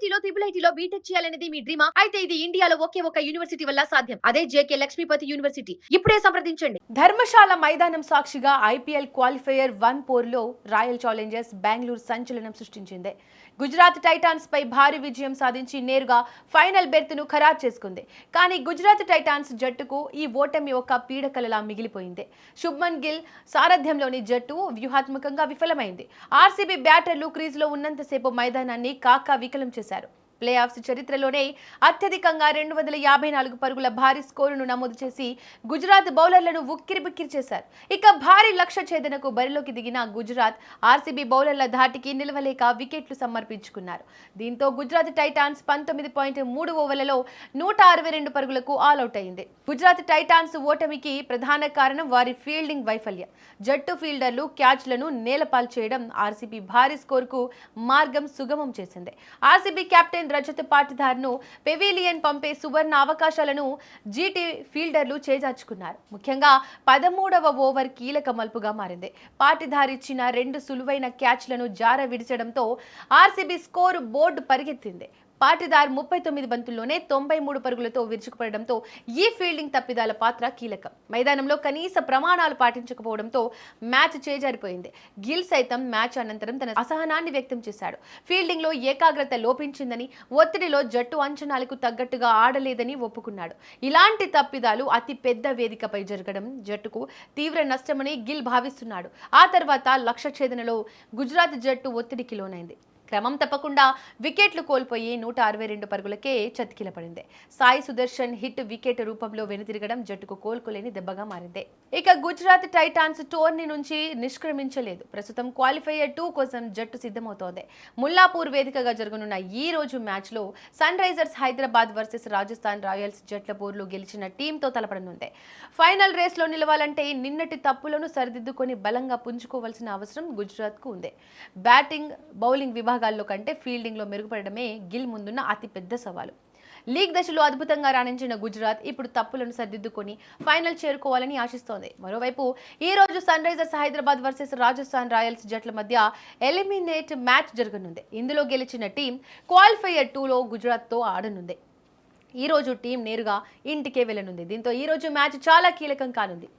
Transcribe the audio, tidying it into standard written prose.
ఐఐటీలో ఐఐటీలో BTech చేయాలనేది మీ డ్రీమా? అయితే ఇది ఇండియాలో ఒకే ఒక యూనివర్సిటీ వల్ల సాధ్యం. అదే జేకే లక్ష్మీపతి యూనివర్సిటీ. ఇప్పుడే సంప్రదించండి. ధర్మశాల మైదానం సాక్షిగా ఐపీఎల్ క్వాలిఫైయర్ 1 పోర్లో రాయల్ ఛాలెంజర్స్ బెంగళూరు సంచలనం సృష్టించింది. గుజరాత్ టైటాన్స్ పై భారీ విజయం సాధించి నేరుగా ఫైనల్ బెర్త్ను ఖరారు చేసుకుంది. కానీ గుజరాత్ టైటాన్స్ జట్టుకు ఈ ఓటమి ఒక పీడకలలా మిగిలిపోయింది. శుభ్మన్ గిల్ సారథ్యంలోని జట్టు వ్యూహాత్మకంగా విఫలమైంది. ఆర్సీబీ బ్యాటర్లు క్రీజులో ఉన్నంతసేపు మైదానాన్ని వికలం చేశారు. ప్లే ఆఫ్స్ చరిత్రలోనే అత్యధికంగా 254 పరుగుల భారీ స్కోరును నమోదు చేసి గుజరాత్ బౌలర్లను ఉక్కిరిబిక్కిరి చేశారు. ఇక భారీ లక్ష్య ఛేదనకు బరిలోకి దిగిన గుజరాత్ ఆర్సీబీ బౌలర్ల ధాటికి నిలవలేక వికెట్లు సమర్పించుకున్నారు. దీంతో గుజరాత్ టైటాన్స్ 19.3 ఓవర్లలో 162 పరుగులకు ఆల్అౌట్ అయింది. గుజరాత్ టైటాన్స్ ఓటమికి ప్రధాన కారణం వారి ఫీల్డింగ్ వైఫల్యం. జట్టు ఫీల్డర్లు క్యాచ్లను నేలపాలు చేయడం ఆర్సీబీ భారీ స్కోరుకు మార్గం సుగమం చేసింది. ఆర్సీబీ కెప్టెన్ రజత్ పాటిదార్ను పెవిలియన్ పంపే సువర్ణ అవకాశాలను జీటీ ఫీల్డర్లు చేజార్చుకున్నారు. ముఖ్యంగా 13వ ఓవర్ కీలక మలుపుగా మారింది. పాటిదార్ ఇచ్చిన 2 సులువైన క్యాచ్లను జార విడిచడంతో ఆర్సీబీ స్కోరు బోర్డు పరిగెత్తింది. పాటిదార్ 39 బంతుల్లోనే 93 పరుగులతో విరుచుకుపడడంతో ఈ ఫీల్డింగ్ తప్పిదాల పాత్ర కీలకం. మైదానంలో కనీస ప్రమాణాలు పాటించకపోవడంతో మ్యాచ్ చేజారిపోయింది. గిల్ సైతం మ్యాచ్ అనంతరం తన అసహనాన్ని వ్యక్తం చేశాడు. ఫీల్డింగ్లో ఏకాగ్రత లోపించిందని, ఒత్తిడిలో జట్టు అంచనాలకు తగ్గట్టుగా ఆడలేదని ఒప్పుకున్నాడు. ఇలాంటి తప్పిదాలు అతి పెద్ద వేదికపై జరగడం జట్టుకు తీవ్ర నష్టమని గిల్ భావిస్తున్నాడు. ఆ తర్వాత లక్ష్య ఛేదనలో గుజరాత్ జట్టు ఒత్తిడికి లోనైంది. క్రమం తప్పకుండా వికెట్లు కోల్పోయి 162 పరుగులకే చతికిలపడింది. సాయి సుదర్శన్ హిట్ వికెట్ రూపంలో వెనుతిరగడం జట్టుకు కోలుకోలేని దెబ్బగా మారింది. ఇక గుజరాత్ టైటాన్స్ టోర్నీ నుంచి నిష్క్రమించలేదు. ప్రస్తుతం క్వాలిఫైయర్ 2 కోసం జట్టు సిద్ధమవుతోంది. ముల్లాపూర్ వేదికగా జరగనున్న ఈ రోజు మ్యాచ్లో Sunrisers Hyderabad versus Rajasthan Royals జట్ల పోరులో గెలిచిన టీంతో తలపడనుంది. ఫైనల్ రేస్లో నిలవాలంటే నిన్నటి తప్పులను సరిదిద్దుకొని బలంగా పుంజుకోవాల్సిన అవసరం గుజరాత్కు ఉంది. బ్యాటింగ్, బౌలింగ్ విభాగాల్లో కంటే ఫీల్డింగ్లో మెరుగుపడడమే గిల్ ముందున్న అతిపెద్ద సవాలు. లీగ్ దశలో అద్భుతంగా రాణించిన గుజరాత్ ఇప్పుడు తప్పులను సరిదిద్దుకొని ఫైనల్ చేరుకోవాలని ఆశిస్తోంది. మరోవైపు ఈ రోజు Sunrisers Hyderabad versus Rajasthan Royals జట్ల మధ్య ఎలిమినేట్ మ్యాచ్ జరగనుంది. ఇందులో గెలిచిన టీం క్వాలిఫైయర్ 2లో గుజరాత్తో ఆడనుంది. ఈ రోజు టీం నేరుగా ఇంటికే వెళ్లనుంది. దీంతో ఈ రోజు మ్యాచ్ చాలా కీలకం కానుంది.